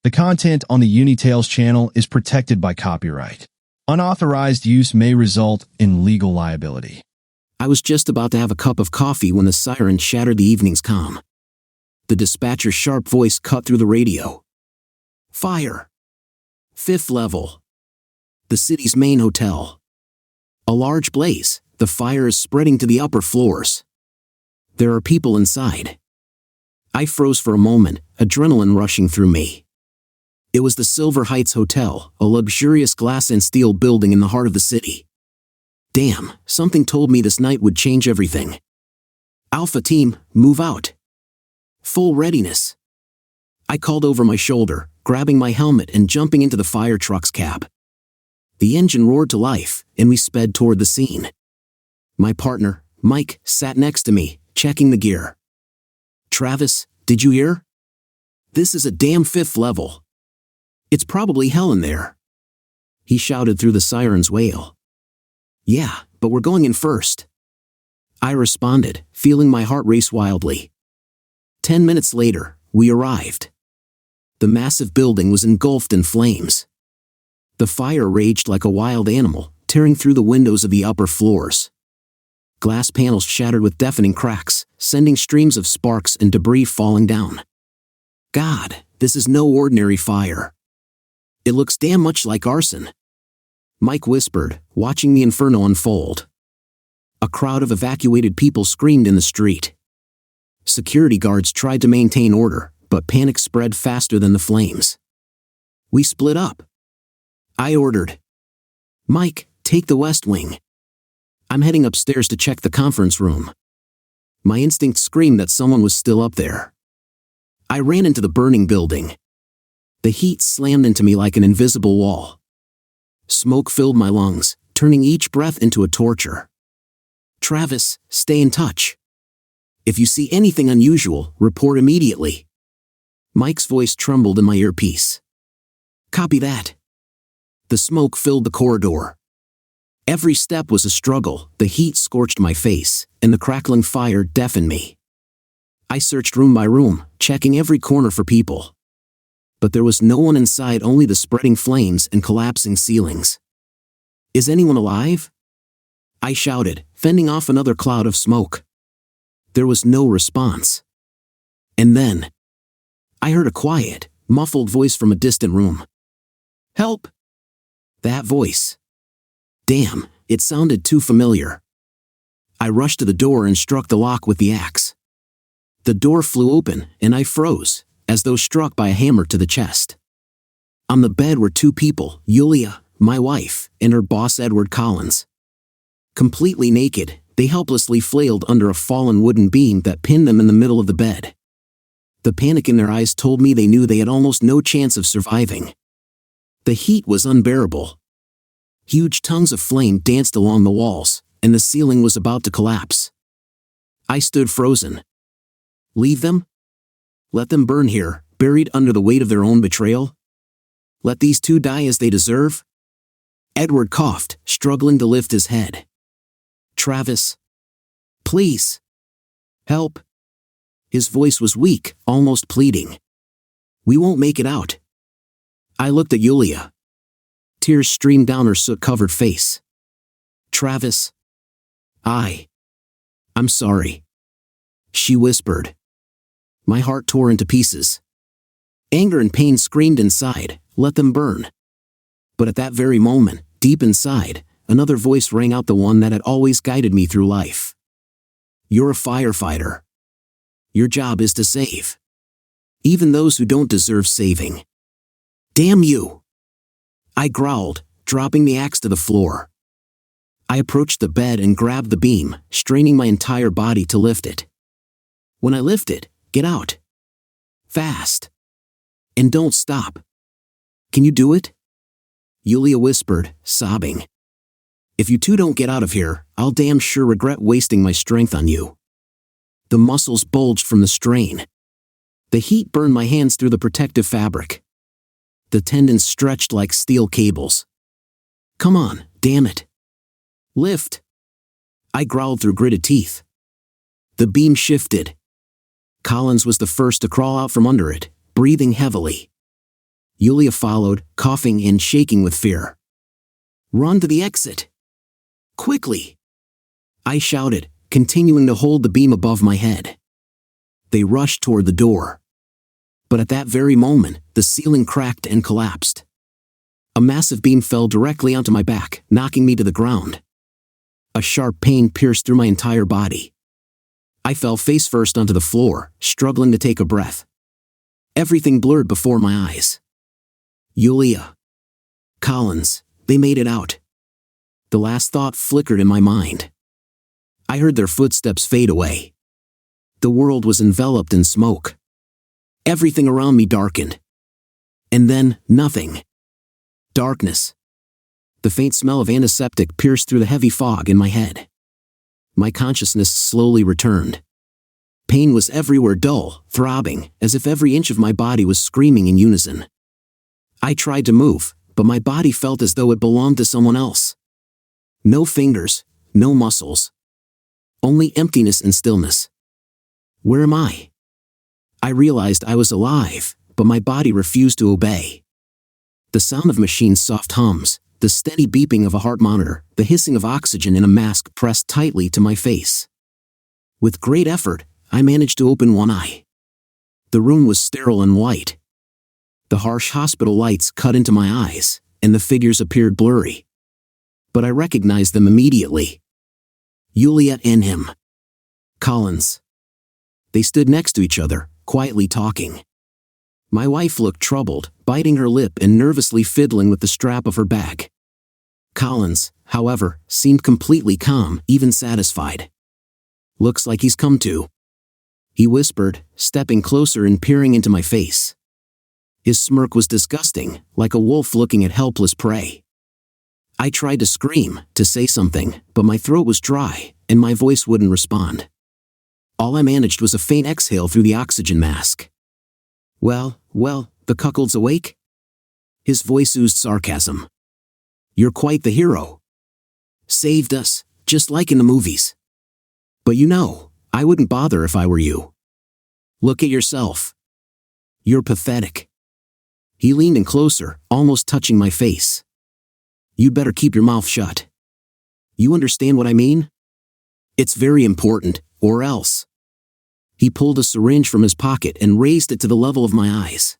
The content on the Unitales channel is protected by copyright. Unauthorized use may result in legal liability. I was just about to have a cup of coffee when the siren shattered the evening's calm. The dispatcher's sharp voice cut through the radio. Fire! 5th level. The city's main hotel. A large blaze, the fire is spreading to the upper floors. There are people inside. I froze for a moment, adrenaline rushing through me. It was the Silver Heights Hotel, a luxurious glass and steel building in the heart of the city. Damn, something told me this night would change everything. Alpha Team, move out. Full readiness. I called over my shoulder, grabbing my helmet and jumping into the fire truck's cab. The engine roared to life, and we sped toward the scene. My partner, Mike, sat next to me, checking the gear. Travis, did you hear? This is a damn 5th level. It's probably hell in there. He shouted through the siren's wail. Yeah, but we're going in first. I responded, feeling my heart race wildly. 10 minutes later, we arrived. The massive building was engulfed in flames. The fire raged like a wild animal, tearing through the windows of the upper floors. Glass panels shattered with deafening cracks, sending streams of sparks and debris falling down. God, this is no ordinary fire. It looks damn much like arson. Mike whispered, watching the inferno unfold. A crowd of evacuated people screamed in the street. Security guards tried to maintain order, but panic spread faster than the flames. We split up. I ordered, Mike, take the West Wing. I'm heading upstairs to check the conference room. My instinct screamed that someone was still up there. I ran into the burning building. The heat slammed into me like an invisible wall. Smoke filled my lungs, turning each breath into a torture. Travis, stay in touch. If you see anything unusual, report immediately. Mike's voice trembled in my earpiece. Copy that. The smoke filled the corridor. Every step was a struggle, the heat scorched my face, and the crackling fire deafened me. I searched room by room, checking every corner for people. But there was no one inside, only the spreading flames and collapsing ceilings. Is anyone alive? I shouted, fending off another cloud of smoke. There was no response. And then, I heard a quiet, muffled voice from a distant room. Help! That voice. Damn, it sounded too familiar. I rushed to the door and struck the lock with the axe. The door flew open, and I froze, as though struck by a hammer to the chest. On the bed were 2 people, Yulia, my wife, and her boss Edward Collins. Completely naked, they helplessly flailed under a fallen wooden beam that pinned them in the middle of the bed. The panic in their eyes told me they knew they had almost no chance of surviving. The heat was unbearable. Huge tongues of flame danced along the walls, and the ceiling was about to collapse. I stood frozen. Leave them? Let them burn here, buried under the weight of their own betrayal? Let these 2 die as they deserve? Edward coughed, struggling to lift his head. Travis. Please. Help. His voice was weak, almost pleading. We won't make it out. I looked at Yulia. Tears streamed down her soot-covered face. Travis. I'm sorry. She whispered. My heart tore into pieces. Anger and pain screamed inside, let them burn. But at that very moment, deep inside, another voice rang out, the one that had always guided me through life. You're a firefighter. Your job is to save. Even those who don't deserve saving. Damn you! I growled, dropping the axe to the floor. I approached the bed and grabbed the beam, straining my entire body to lift it. When I lift it, get out. Fast. And don't stop. Can you do it? Yulia whispered, sobbing. If you 2 don't get out of here, I'll damn sure regret wasting my strength on you. The muscles bulged from the strain. The heat burned my hands through the protective fabric. The tendons stretched like steel cables. Come on, damn it. Lift. I growled through gritted teeth. The beam shifted. Collins was the first to crawl out from under it, breathing heavily. Yulia followed, coughing and shaking with fear. "Run to the exit! Quickly!" I shouted, continuing to hold the beam above my head. They rushed toward the door. But at that very moment, the ceiling cracked and collapsed. A massive beam fell directly onto my back, knocking me to the ground. A sharp pain pierced through my entire body. I fell face first onto the floor, struggling to take a breath. Everything blurred before my eyes. Yulia. Collins, they made it out. The last thought flickered in my mind. I heard their footsteps fade away. The world was enveloped in smoke. Everything around me darkened. And then, nothing. Darkness. The faint smell of antiseptic pierced through the heavy fog in my head. My consciousness slowly returned. Pain was everywhere, dull, throbbing, as if every inch of my body was screaming in unison. I tried to move, but my body felt as though it belonged to someone else. No fingers, no muscles. Only emptiness and stillness. Where am I? I realized I was alive, but my body refused to obey. The sound of machines' soft hums, the steady beeping of a heart monitor, the hissing of oxygen in a mask pressed tightly to my face. With great effort, I managed to open one eye. The room was sterile and white. The harsh hospital lights cut into my eyes, and the figures appeared blurry. But I recognized them immediately. Yulia and him. Collins. They stood next to each other, quietly talking. My wife looked troubled, biting her lip and nervously fiddling with the strap of her bag. Collins, however, seemed completely calm, even satisfied. "Looks like he's come to," he whispered, stepping closer and peering into my face. His smirk was disgusting, like a wolf looking at helpless prey. I tried to scream, to say something, but my throat was dry, and my voice wouldn't respond. All I managed was a faint exhale through the oxygen mask. Well, the cuckold's awake?" His voice oozed sarcasm. "You're quite the hero. Saved us, just like in the movies. But you know, I wouldn't bother if I were you. Look at yourself. You're pathetic." He leaned in closer, almost touching my face. "You'd better keep your mouth shut. You understand what I mean? It's very important, or else." He pulled a syringe from his pocket and raised it to the level of my eyes.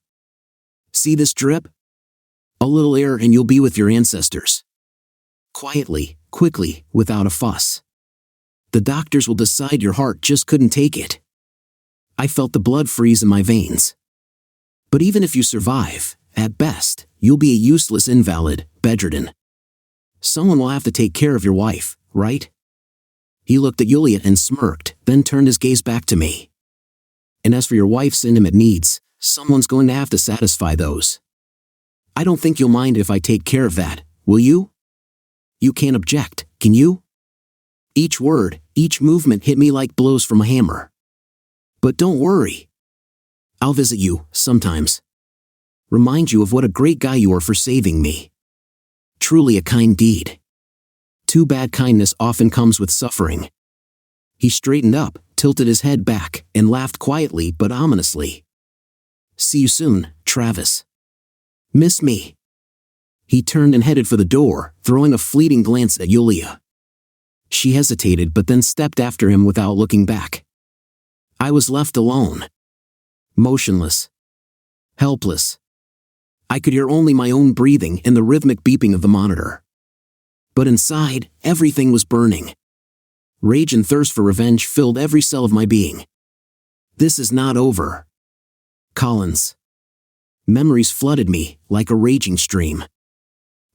"See this drip? A little air and you'll be with your ancestors. Quietly, quickly, without a fuss. The doctors will decide your heart just couldn't take it." I felt the blood freeze in my veins. "But even if you survive, at best, you'll be a useless invalid, bedridden. Someone will have to take care of your wife, right?" He looked at Yulia and smirked, then turned his gaze back to me. "And as for your wife's intimate needs, someone's going to have to satisfy those. I don't think you'll mind if I take care of that, will you? You can't object, can you?" Each word, each movement hit me like blows from a hammer. "But don't worry. I'll visit you, sometimes. Remind you of what a great guy you are for saving me. Truly a kind deed. Too bad kindness often comes with suffering." He straightened up, tilted his head back, and laughed quietly but ominously. "See you soon, Travis. Miss me?" He turned and headed for the door, throwing a fleeting glance at Yulia. She hesitated but then stepped after him without looking back. I was left alone. Motionless. Helpless. I could hear only my own breathing and the rhythmic beeping of the monitor. But inside, everything was burning. Rage and thirst for revenge filled every cell of my being. This is not over. Collins. Memories flooded me, like a raging stream.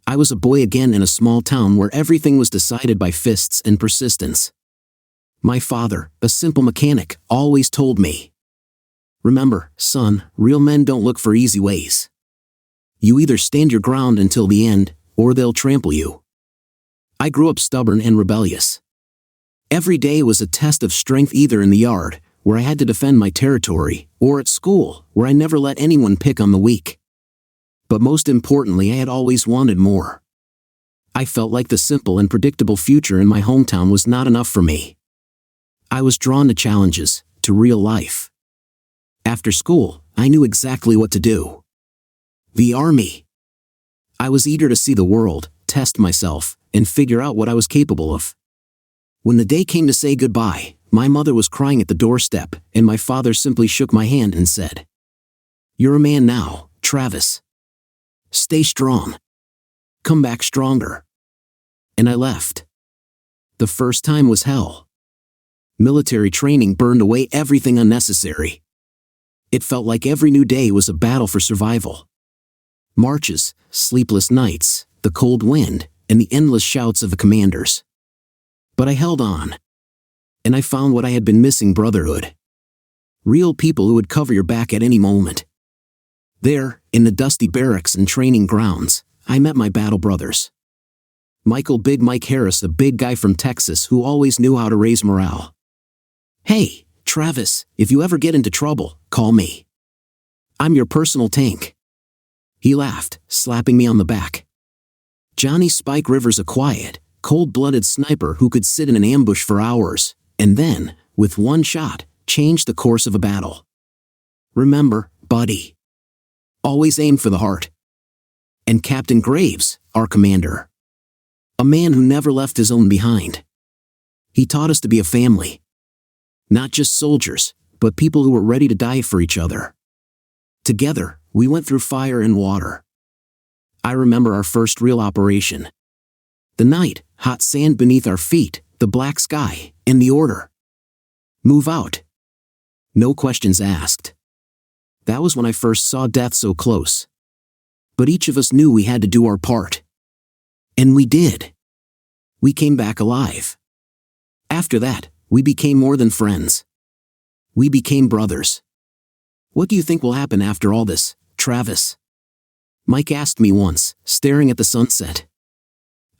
I was a boy again in a small town where everything was decided by fists and persistence. My father, a simple mechanic, always told me, "Remember, son, real men don't look for easy ways. You either stand your ground until the end, or they'll trample you." I grew up stubborn and rebellious. Every day was a test of strength, either in the yard, where I had to defend my territory, or at school, where I never let anyone pick on the weak. But most importantly, I had always wanted more. I felt like the simple and predictable future in my hometown was not enough for me. I was drawn to challenges, to real life. After school, I knew exactly what to do. The Army. I was eager to see the world, test myself, and figure out what I was capable of. When the day came to say goodbye, my mother was crying at the doorstep, and my father simply shook my hand and said, "You're a man now, Travis. Stay strong. Come back stronger." And I left. The first time was hell. Military training burned away everything unnecessary. It felt like every new day was a battle for survival. Marches, sleepless nights, the cold wind, and the endless shouts of the commanders. But I held on. And I found what I had been missing: brotherhood. Real people who would cover your back at any moment. There, in the dusty barracks and training grounds, I met my battle brothers. Big Mike Harris, a big guy from Texas who always knew how to raise morale. "Hey, Travis, if you ever get into trouble, call me. I'm your personal tank." He laughed, slapping me on the back. Johnny Spike Rivers, a quiet, cold-blooded sniper who could sit in an ambush for hours, and then, with one shot, change the course of a battle. "Remember, buddy. Always aim for the heart." And Captain Graves, our commander. A man who never left his own behind. He taught us to be a family. Not just soldiers, but people who were ready to die for each other. Together, we went through fire and water. I remember our first real operation. The night, hot sand beneath our feet, the black sky, and the order: "Move out." No questions asked. That was when I first saw death so close. But each of us knew we had to do our part. And we did. We came back alive. After that, we became more than friends. We became brothers. "What do you think will happen after all this, Travis?" Mike asked me once, staring at the sunset.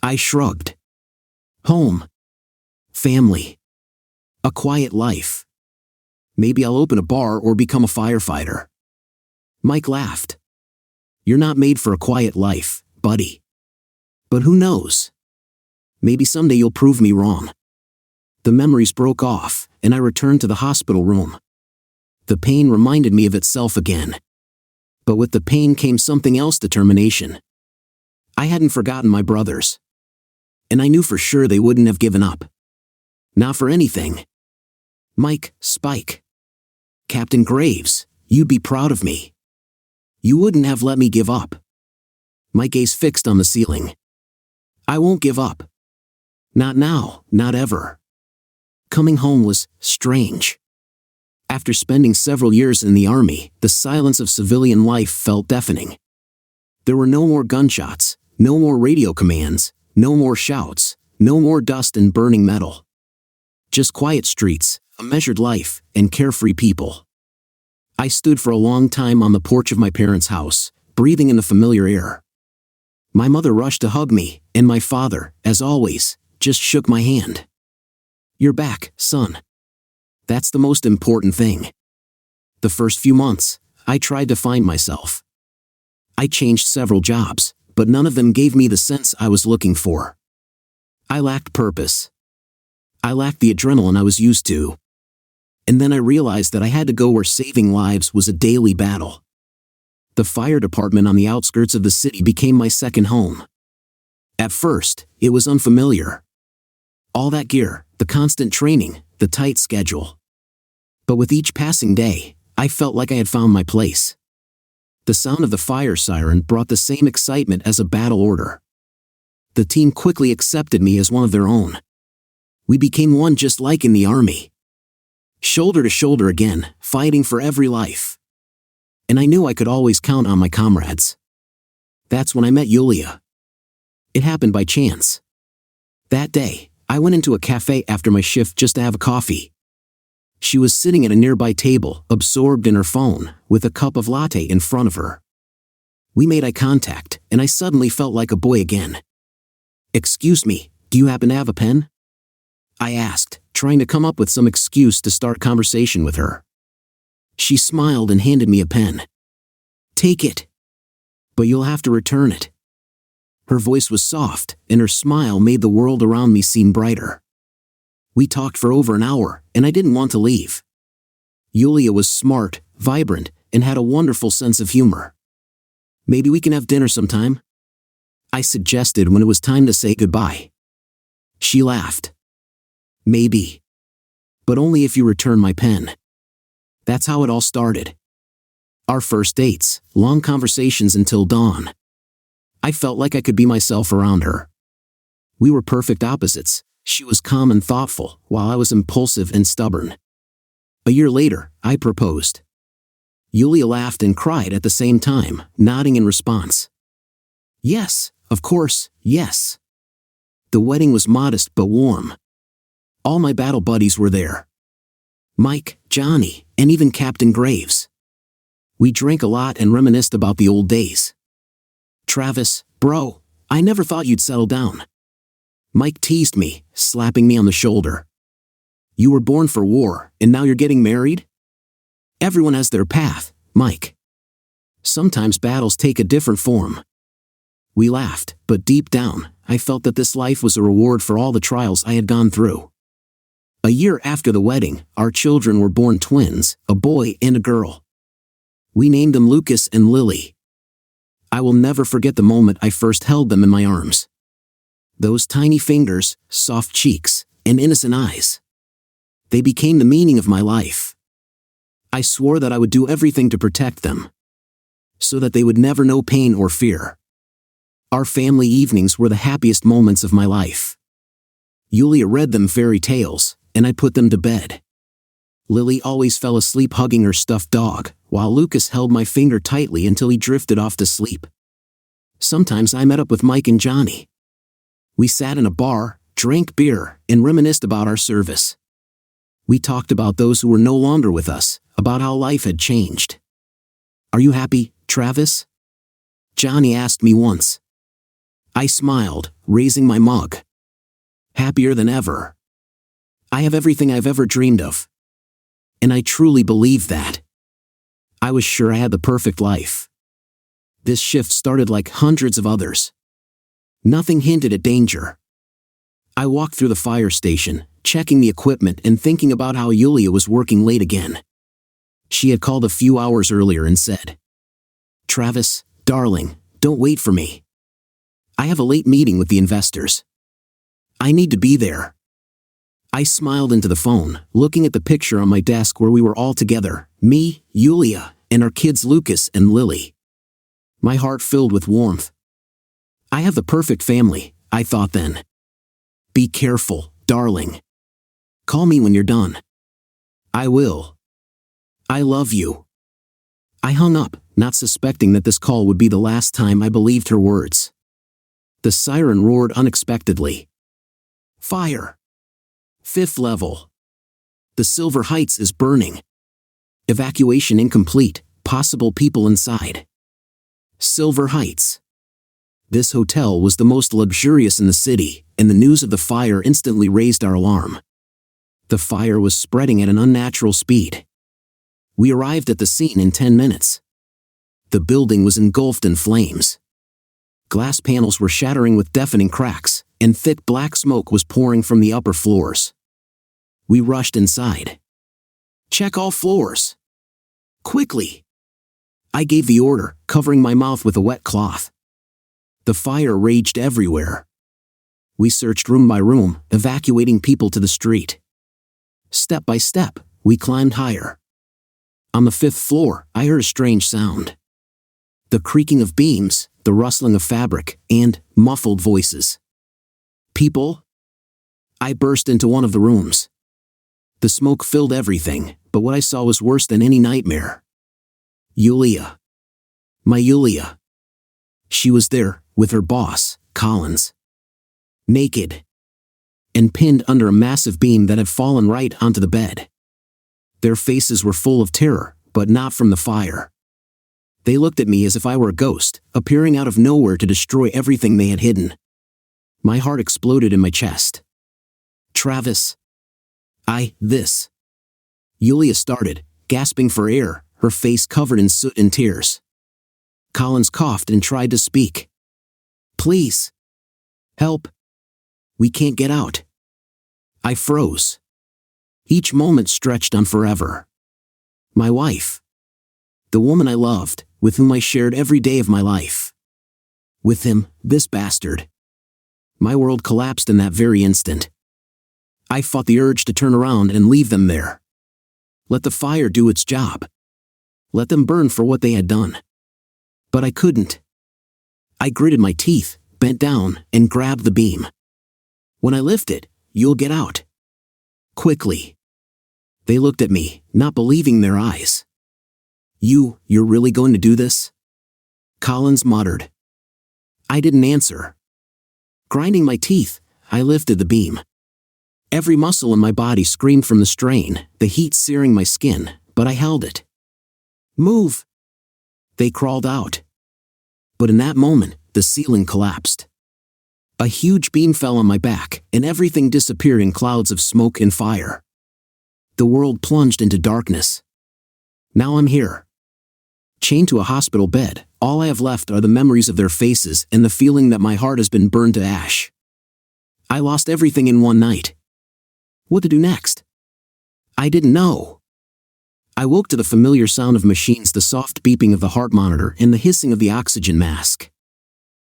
I shrugged. "Home. Family. A quiet life. Maybe I'll open a bar or become a firefighter." Mike laughed. "You're not made for a quiet life, buddy. But who knows? Maybe someday you'll prove me wrong." The memories broke off, and I returned to the hospital room. The pain reminded me of itself again. But with the pain came something else: determination. I hadn't forgotten my brothers. And I knew for sure they wouldn't have given up. Not for anything. "Mike, Spike. Captain Graves, you'd be proud of me. You wouldn't have let me give up." My gaze fixed on the ceiling. I won't give up. Not now, not ever. Coming home was strange. After spending several years in the Army, the silence of civilian life felt deafening. There were no more gunshots, no more radio commands, no more shouts, no more dust and burning metal. Just quiet streets, a measured life, and carefree people. I stood for a long time on the porch of my parents' house, breathing in the familiar air. My mother rushed to hug me, and my father, as always, just shook my hand. "You're back, son. That's the most important thing." The first few months, I tried to find myself. I changed several jobs, but none of them gave me the sense I was looking for. I lacked purpose. I lacked the adrenaline I was used to. And then I realized that I had to go where saving lives was a daily battle. The fire department on the outskirts of the city became my second home. At first, it was unfamiliar. All that gear, the constant training, the tight schedule. But with each passing day, I felt like I had found my place. The sound of the fire siren brought the same excitement as a battle order. The team quickly accepted me as one of their own. We became one, just like in the Army. Shoulder to shoulder again, fighting for every life. And I knew I could always count on my comrades. That's when I met Yulia. It happened by chance. That day, I went into a cafe after my shift just to have a coffee. She was sitting at a nearby table, absorbed in her phone, with a cup of latte in front of her. We made eye contact, and I suddenly felt like a boy again. "Excuse me, do you happen to have a pen?" I asked, trying to come up with some excuse to start conversation with her. She smiled and handed me a pen. "Take it. But you'll have to return it." Her voice was soft, and her smile made the world around me seem brighter. We talked for over an hour, and I didn't want to leave. Yulia was smart, vibrant, and had a wonderful sense of humor. Maybe we can have dinner sometime? I suggested when it was time to say goodbye. She laughed. Maybe. But only if you return my pen. That's how it all started. Our first dates, long conversations until dawn. I felt like I could be myself around her. We were perfect opposites. She was calm and thoughtful, while I was impulsive and stubborn. A year later, I proposed. Yulia laughed and cried at the same time, nodding in response. Yes, of course, yes. The wedding was modest but warm. All my battle buddies were there. Mike, Johnny, and even Captain Graves. We drank a lot and reminisced about the old days. Travis, bro, I never thought you'd settle down. Mike teased me, slapping me on the shoulder. You were born for war, and now you're getting married? Everyone has their path, Mike. Sometimes battles take a different form. We laughed, but deep down, I felt that this life was a reward for all the trials I had gone through. A year after the wedding, our children were born twins, a boy and a girl. We named them Lucas and Lily. I will never forget the moment I first held them in my arms. Those tiny fingers, soft cheeks, and innocent eyes. They became the meaning of my life. I swore that I would do everything to protect them, so that they would never know pain or fear. Our family evenings were the happiest moments of my life. Yulia read them fairy tales, and I put them to bed. Lily always fell asleep hugging her stuffed dog, while Lucas held my finger tightly until he drifted off to sleep. Sometimes I met up with Mike and Johnny. We sat in a bar, drank beer, and reminisced about our service. We talked about those who were no longer with us, about how life had changed. Are you happy, Travis? Johnny asked me once. I smiled, raising my mug. Happier than ever. I have everything I've ever dreamed of. And I truly believe that. I was sure I had the perfect life. This shift started like hundreds of others. Nothing hinted at danger. I walked through the fire station, checking the equipment and thinking about how Yulia was working late again. She had called a few hours earlier and said, Travis, darling, don't wait for me. I have a late meeting with the investors. I need to be there. I smiled into the phone, looking at the picture on my desk where we were all together, me, Yulia, and our kids Lucas and Lily. My heart filled with warmth. I have the perfect family, I thought then. Be careful, darling. Call me when you're done. I will. I love you. I hung up, not suspecting that this call would be the last time I believed her words. The siren roared unexpectedly. Fire. 5th level. The Silver Heights is burning. Evacuation incomplete, possible people inside. Silver Heights. This hotel was the most luxurious in the city, and the news of the fire instantly raised our alarm. The fire was spreading at an unnatural speed. We arrived at the scene in 10 minutes. The building was engulfed in flames. Glass panels were shattering with deafening cracks, and thick black smoke was pouring from the upper floors. We rushed inside. Check all floors. Quickly. I gave the order, covering my mouth with a wet cloth. The fire raged everywhere. We searched room by room, evacuating people to the street. Step by step, we climbed higher. On the 5th floor, I heard a strange sound. The creaking of beams, the rustling of fabric, and muffled voices. People? I burst into one of the rooms. The smoke filled everything, but what I saw was worse than any nightmare. Yulia. My Yulia. She was there, with her boss, Collins. Naked. And pinned under a massive beam that had fallen right onto the bed. Their faces were full of terror, but not from the fire. They looked at me as if I were a ghost, appearing out of nowhere to destroy everything they had hidden. My heart exploded in my chest. Travis. This. Yulia started, gasping for air, her face covered in soot and tears. Collins coughed and tried to speak. Please. Help. We can't get out. I froze. Each moment stretched on forever. My wife. The woman I loved, with whom I shared every day of my life. With him, this bastard. My world collapsed in that very instant. I fought the urge to turn around and leave them there. Let the fire do its job. Let them burn for what they had done. But I couldn't. I gritted my teeth, bent down, and grabbed the beam. When I lift it, you'll get out. Quickly. They looked at me, not believing their eyes. You're really going to do this? Collins muttered. I didn't answer. Grinding my teeth, I lifted the beam. Every muscle in my body screamed from the strain, the heat searing my skin, but I held it. Move! They crawled out. But in that moment, the ceiling collapsed. A huge beam fell on my back, and everything disappeared in clouds of smoke and fire. The world plunged into darkness. Now I'm here. Chained to a hospital bed, all I have left are the memories of their faces and the feeling that my heart has been burned to ash. I lost everything in one night. What to do next? I didn't know. I woke to the familiar sound of machines, the soft beeping of the heart monitor, and the hissing of the oxygen mask.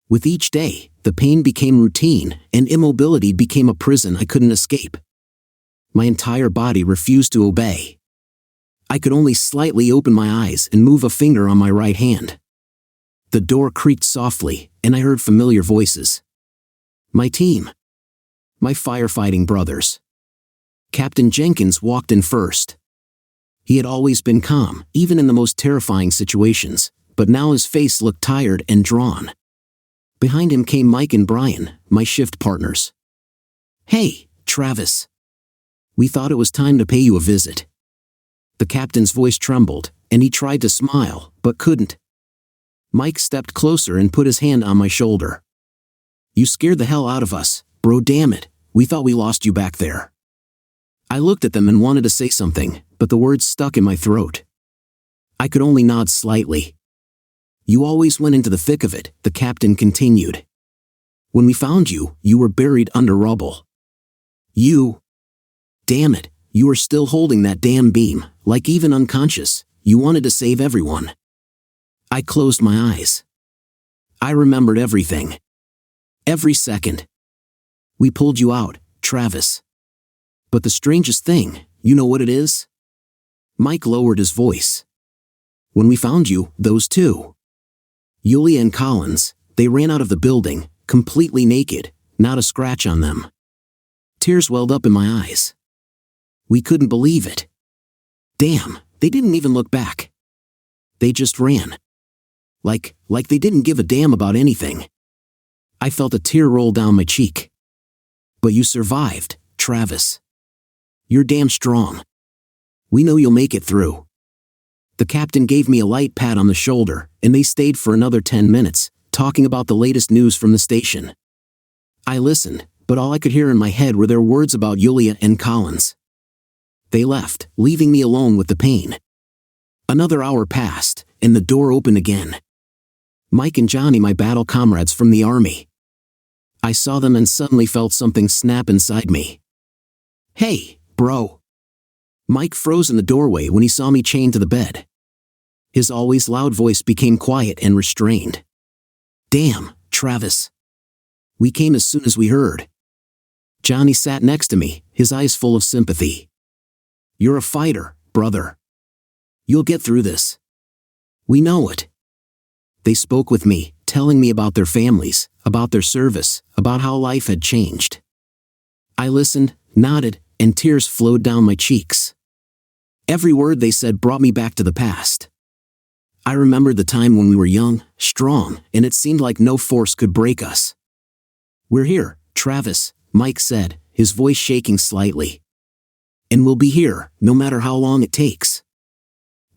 With each day, the pain became routine, and immobility became a prison I couldn't escape. My entire body refused to obey. I could only slightly open my eyes and move a finger on my right hand. The door creaked softly, and I heard familiar voices. My team. My firefighting brothers. Captain Jenkins walked in first. He had always been calm, even in the most terrifying situations, but now his face looked tired and drawn. Behind him came Mike and Brian, my shift partners. Hey, Travis. We thought it was time to pay you a visit. The captain's voice trembled, and he tried to smile, but couldn't. Mike stepped closer and put his hand on my shoulder. You scared the hell out of us, bro, damn it, we thought we lost you back there. I looked at them and wanted to say something, but the words stuck in my throat. I could only nod slightly. You always went into the thick of it, the captain continued. When we found you, you were buried under rubble. Damn it, you were still holding that damn beam, like even unconscious, you wanted to save everyone. I closed my eyes. I remembered everything. Every second. We pulled you out, Travis. But the strangest thing, you know what it is? Mike lowered his voice. When we found you, those two, Yulia and Collins, they ran out of the building, completely naked, not a scratch on them. Tears welled up in my eyes. We couldn't believe it. Damn, they didn't even look back. They just ran. Like they didn't give a damn about anything. I felt a tear roll down my cheek. But you survived, Travis. You're damn strong. We know you'll make it through. The captain gave me a light pat on the shoulder, and they stayed for another 10 minutes, talking about the latest news from the station. I listened, but all I could hear in my head were their words about Yulia and Collins. They left, leaving me alone with the pain. Another hour passed, and the door opened again. Mike and Johnny, my battle comrades from the army. I saw them and suddenly felt something snap inside me. Hey, bro. Mike froze in the doorway when he saw me chained to the bed. His always loud voice became quiet and restrained. Damn, Travis. We came as soon as we heard. Johnny sat next to me, his eyes full of sympathy. You're a fighter, brother. You'll get through this. We know it. They spoke with me, telling me about their families, about their service, about how life had changed. I listened, nodded, and tears flowed down my cheeks. Every word they said brought me back to the past. I remembered the time when we were young, strong, and it seemed like no force could break us. We're here, Travis, Mike said, his voice shaking slightly. And we'll be here, no matter how long it takes.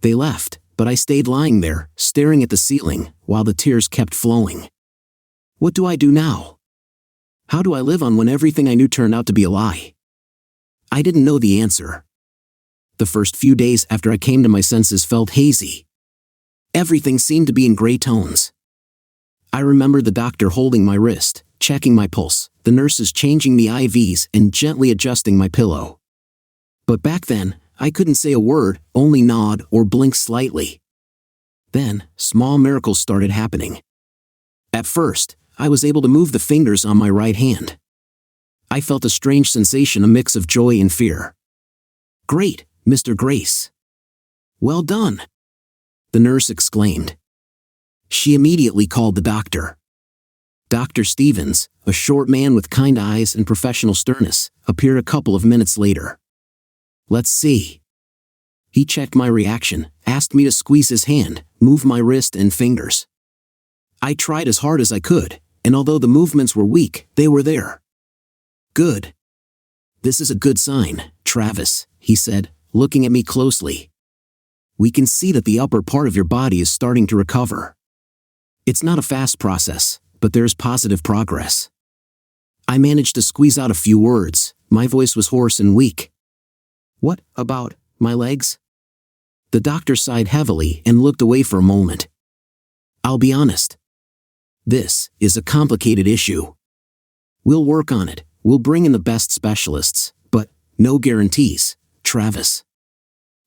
They left, but I stayed lying there, staring at the ceiling, while the tears kept flowing. What do I do now? How do I live on when everything I knew turned out to be a lie? I didn't know the answer. The first few days after I came to my senses felt hazy. Everything seemed to be in gray tones. I remember the doctor holding my wrist, checking my pulse, the nurses changing the IVs and gently adjusting my pillow. But back then, I couldn't say a word, only nod or blink slightly. Then, small miracles started happening. At first, I was able to move the fingers on my right hand. I felt a strange sensation, a mix of joy and fear. "Great, Mr. Grace. Well done," the nurse exclaimed. She immediately called the doctor. Dr. Stevens, a short man with kind eyes and professional sternness, appeared a couple of minutes later. "Let's see." He checked my reaction, asked me to squeeze his hand, move my wrist and fingers. I tried as hard as I could, and although the movements were weak, they were there. "Good. This is a good sign, Travis," he said, looking at me closely. "We can see that the upper part of your body is starting to recover. It's not a fast process, but there's positive progress." I managed to squeeze out a few words. My voice was hoarse and weak. "What about my legs?" The doctor sighed heavily and looked away for a moment. "I'll be honest. This is a complicated issue. We'll work on it. We'll bring in the best specialists, but no guarantees, Travis.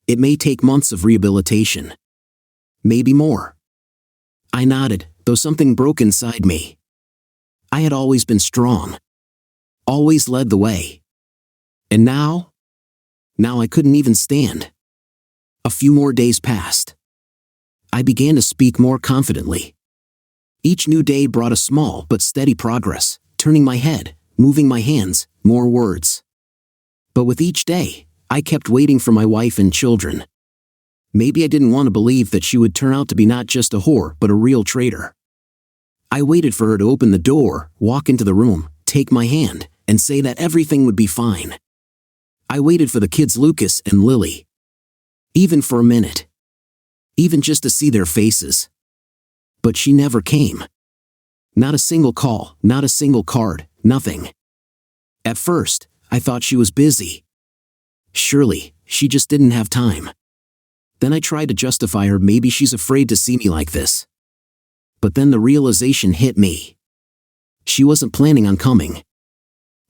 It may take months of rehabilitation. Maybe more." I nodded, though something broke inside me. I had always been strong. Always led the way. And now? Now I couldn't even stand. A few more days passed. I began to speak more confidently. Each new day brought a small but steady progress, turning my head, moving my hands, more words. But with each day, I kept waiting for my wife and children. Maybe I didn't want to believe that she would turn out to be not just a whore but a real traitor. I waited for her to open the door, walk into the room, take my hand, and say that everything would be fine. I waited for the kids Lucas and Lily. Even for a minute. Even just to see their faces. But she never came. Not a single call, not a single card, nothing. At first, I thought she was busy. Surely, she just didn't have time. Then I tried to justify her, maybe she's afraid to see me like this. But then the realization hit me. She wasn't planning on coming.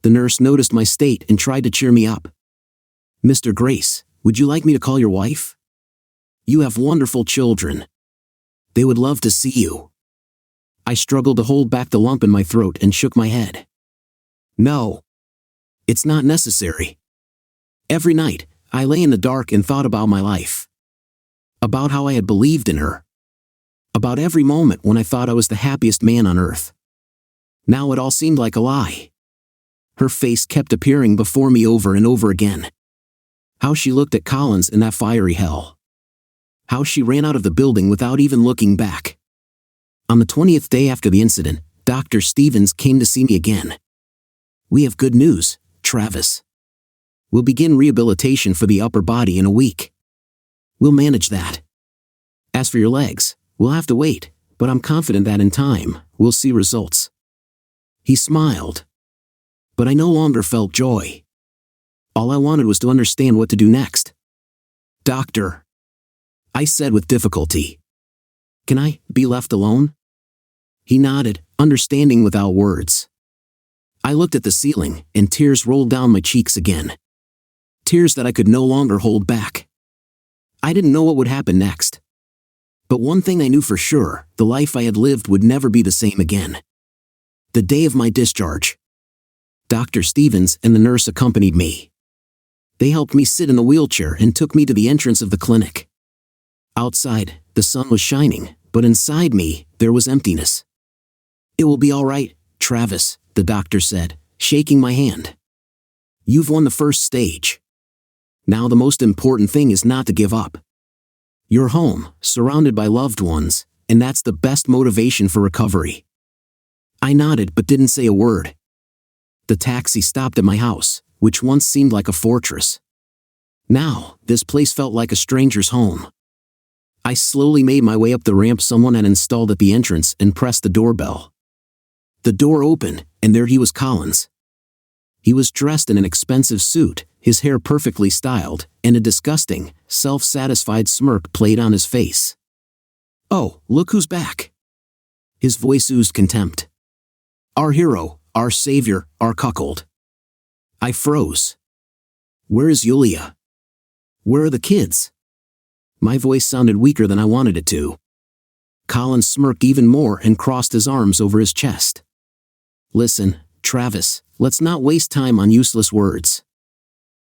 The nurse noticed my state and tried to cheer me up. "Mr. Grace, would you like me to call your wife? You have wonderful children. They would love to see you." I struggled to hold back the lump in my throat and shook my head. "No. It's not necessary." Every night, I lay in the dark and thought about my life. About how I had believed in her. About every moment when I thought I was the happiest man on earth. Now it all seemed like a lie. Her face kept appearing before me over and over again. How she looked at Collins in that fiery hell. How she ran out of the building without even looking back. On the 20th day after the incident, Dr. Stevens came to see me again. "We have good news, Travis. We'll begin rehabilitation for the upper body in a week. We'll manage that. As for your legs, we'll have to wait, but I'm confident that in time, we'll see results." He smiled. But I no longer felt joy. All I wanted was to understand what to do next. "Doctor," I said with difficulty, "can I be left alone?" He nodded, understanding without words. I looked at the ceiling, and tears rolled down my cheeks again. Tears that I could no longer hold back. I didn't know what would happen next. But one thing I knew for sure, the life I had lived would never be the same again. The day of my discharge. Dr. Stevens and the nurse accompanied me. They helped me sit in the wheelchair and took me to the entrance of the clinic. Outside, the sun was shining, but inside me, there was emptiness. "It will be all right, Travis," the doctor said, shaking my hand. "You've won the first stage. Now the most important thing is not to give up. You're home, surrounded by loved ones, and that's the best motivation for recovery." I nodded but didn't say a word. The taxi stopped at my house, which once seemed like a fortress. Now, this place felt like a stranger's home. I slowly made my way up the ramp someone had installed at the entrance and pressed the doorbell. The door opened, and there he was, Collins. He was dressed in an expensive suit, his hair perfectly styled, and a disgusting, self-satisfied smirk played on his face. "Oh, look who's back." His voice oozed contempt. "Our hero, our savior, our cuckold." I froze. "Where is Yulia? Where are the kids?" My voice sounded weaker than I wanted it to. Colin smirked even more and crossed his arms over his chest. Listen, Travis, let's not waste time on useless words.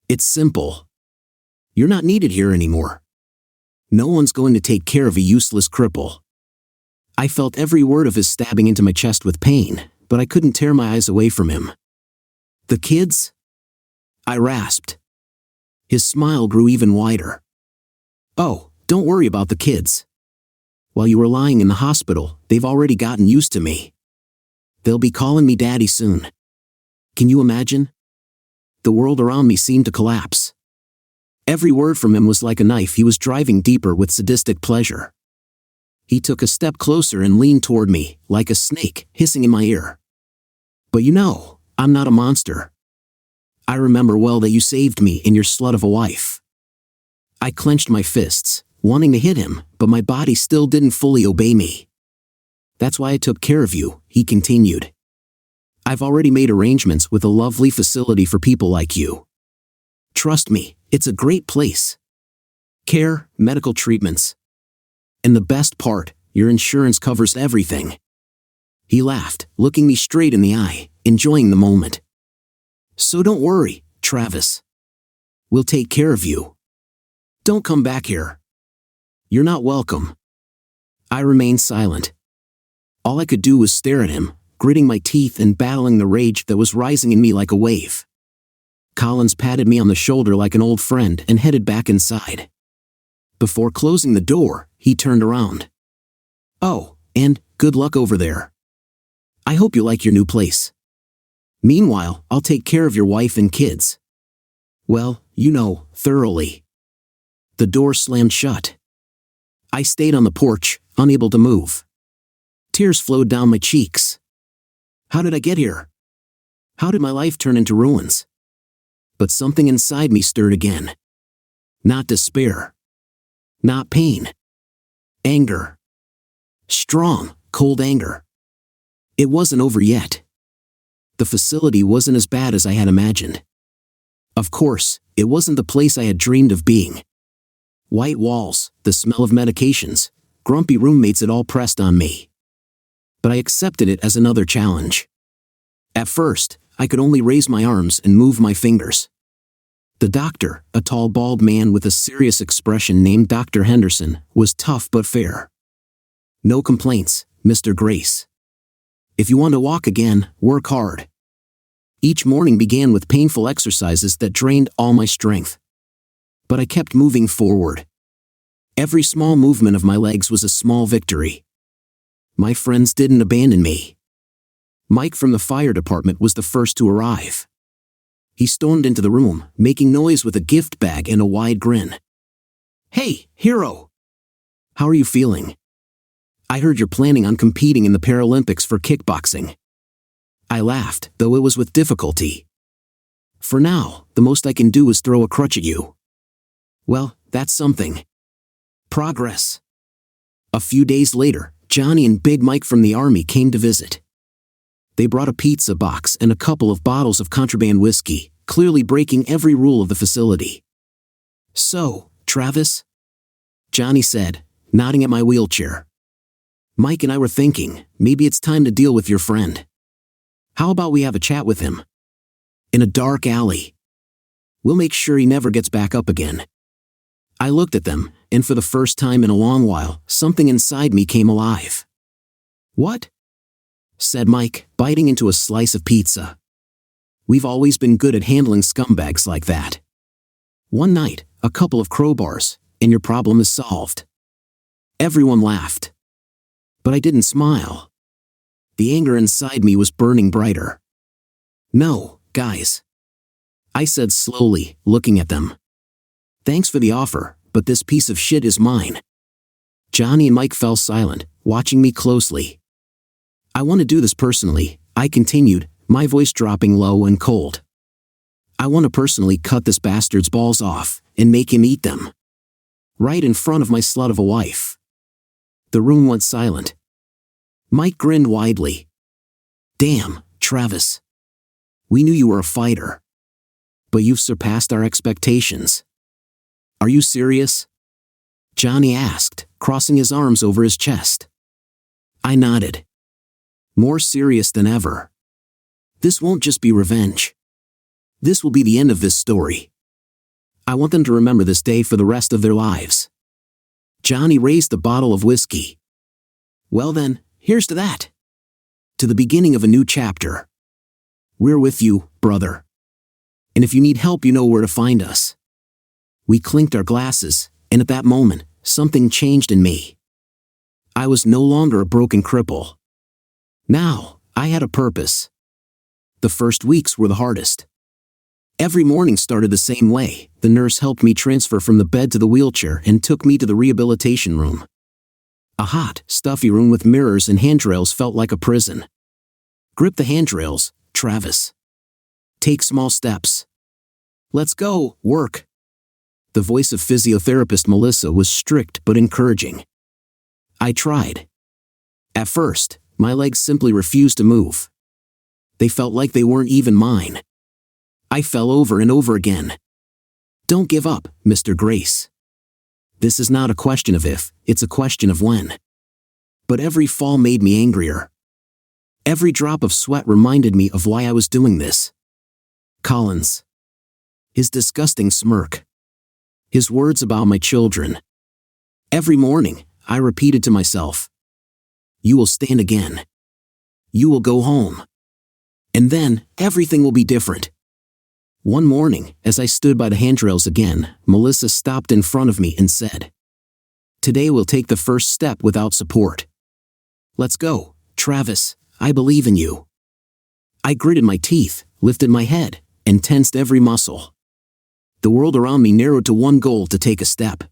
It's simple. You're not needed here anymore. No one's going to take care of a useless cripple. I felt every word of his stabbing into my chest with pain, but I couldn't tear my eyes away from him. The kids? I rasped. His smile grew even wider. Oh, don't worry about the kids. While you were lying in the hospital, they've already gotten used to me. They'll be calling me Daddy soon. Can you imagine? The world around me seemed to collapse. Every word from him was like a knife he was driving deeper with sadistic pleasure. He took a step closer and leaned toward me, like a snake, hissing in my ear. But you know, I'm not a monster. I remember well that you saved me and your slut of a wife. I clenched my fists, wanting to hit him, but my body still didn't fully obey me. That's why I took care of you, he continued. I've already made arrangements with a lovely facility for people like you. Trust me, it's a great place. Care, medical treatments. And the best part, your insurance covers everything. He laughed, looking me straight in the eye, enjoying the moment. So don't worry, Travis. We'll take care of you. Don't come back here. You're not welcome. I remained silent. All I could do was stare at him, gritting my teeth and battling the rage that was rising in me like a wave. Collins patted me on the shoulder like an old friend and headed back inside. Before closing the door, he turned around. Oh, and good luck over there. I hope you like your new place. Meanwhile, I'll take care of your wife and kids. Well, you know, thoroughly. The door slammed shut. I stayed on the porch, unable to move. Tears flowed down my cheeks. How did I get here? How did my life turn into ruins? But something inside me stirred again. Not despair. Not pain. Anger. Strong, cold anger. It wasn't over yet. The facility wasn't as bad as I had imagined. Of course, it wasn't the place I had dreamed of being. White walls, the smell of medications, grumpy roommates had all pressed on me. But I accepted it as another challenge. At first, I could only raise my arms and move my fingers. The doctor, a tall bald man with a serious expression named Dr. Henderson, was tough but fair. No complaints, Mr. Grace. If you want to walk again, work hard. Each morning began with painful exercises that drained all my strength. But I kept moving forward. Every small movement of my legs was a small victory. My friends didn't abandon me. Mike from the fire department was the first to arrive. He stormed into the room, making noise with a gift bag and a wide grin. Hey, hero! How are you feeling? I heard you're planning on competing in the Paralympics for kickboxing. I laughed, though it was with difficulty. For now, the most I can do is throw a crutch at you. Well, that's something. Progress. A few days later, Johnny and Big Mike from the army came to visit. They brought a pizza box and a couple of bottles of contraband whiskey, clearly breaking every rule of the facility. So, Travis? Johnny said, nodding at my wheelchair. Mike and I were thinking, maybe it's time to deal with your friend. How about we have a chat with him? In a dark alley. We'll make sure he never gets back up again. I looked at them, and for the first time in a long while, something inside me came alive. What? Said Mike, biting into a slice of pizza. We've always been good at handling scumbags like that. One night, a couple of crowbars, and your problem is solved. Everyone laughed. But I didn't smile. The anger inside me was burning brighter. No, guys. I said slowly, looking at them. Thanks for the offer, but this piece of shit is mine. Johnny and Mike fell silent, watching me closely. I want to do this personally, I continued, my voice dropping low and cold. I want to personally cut this bastard's balls off, and make him eat them. Right in front of my slut of a wife. The room went silent. Mike grinned widely. Damn, Travis. We knew you were a fighter. But you've surpassed our expectations. Are you serious? Johnny asked, crossing his arms over his chest. I nodded. More serious than ever. This won't just be revenge. This will be the end of this story. I want them to remember this day for the rest of their lives. Johnny raised the bottle of whiskey. Well then, here's to that. To the beginning of a new chapter. We're with you, brother. And if you need help, you know where to find us. We clinked our glasses, and at that moment, something changed in me. I was no longer a broken cripple. Now, I had a purpose. The first weeks were the hardest. Every morning started the same way. The nurse helped me transfer from the bed to the wheelchair and took me to the rehabilitation room. A hot, stuffy room with mirrors and handrails felt like a prison. Grip the handrails, Travis. Take small steps. Let's go, work. The voice of physiotherapist Melissa was strict but encouraging. I tried. At first, my legs simply refused to move. They felt like they weren't even mine. I fell over and over again. Don't give up, Mr. Grace. This is not a question of if, it's a question of when. But every fall made me angrier. Every drop of sweat reminded me of why I was doing this. Collins. His disgusting smirk. His words about my children. Every morning, I repeated to myself, you will stand again. You will go home. And then, everything will be different. One morning, as I stood by the handrails again, Melissa stopped in front of me and said, today we'll take the first step without support. Let's go, Travis, I believe in you. I gritted my teeth, lifted my head, and tensed every muscle. The world around me narrowed to one goal: to take a step.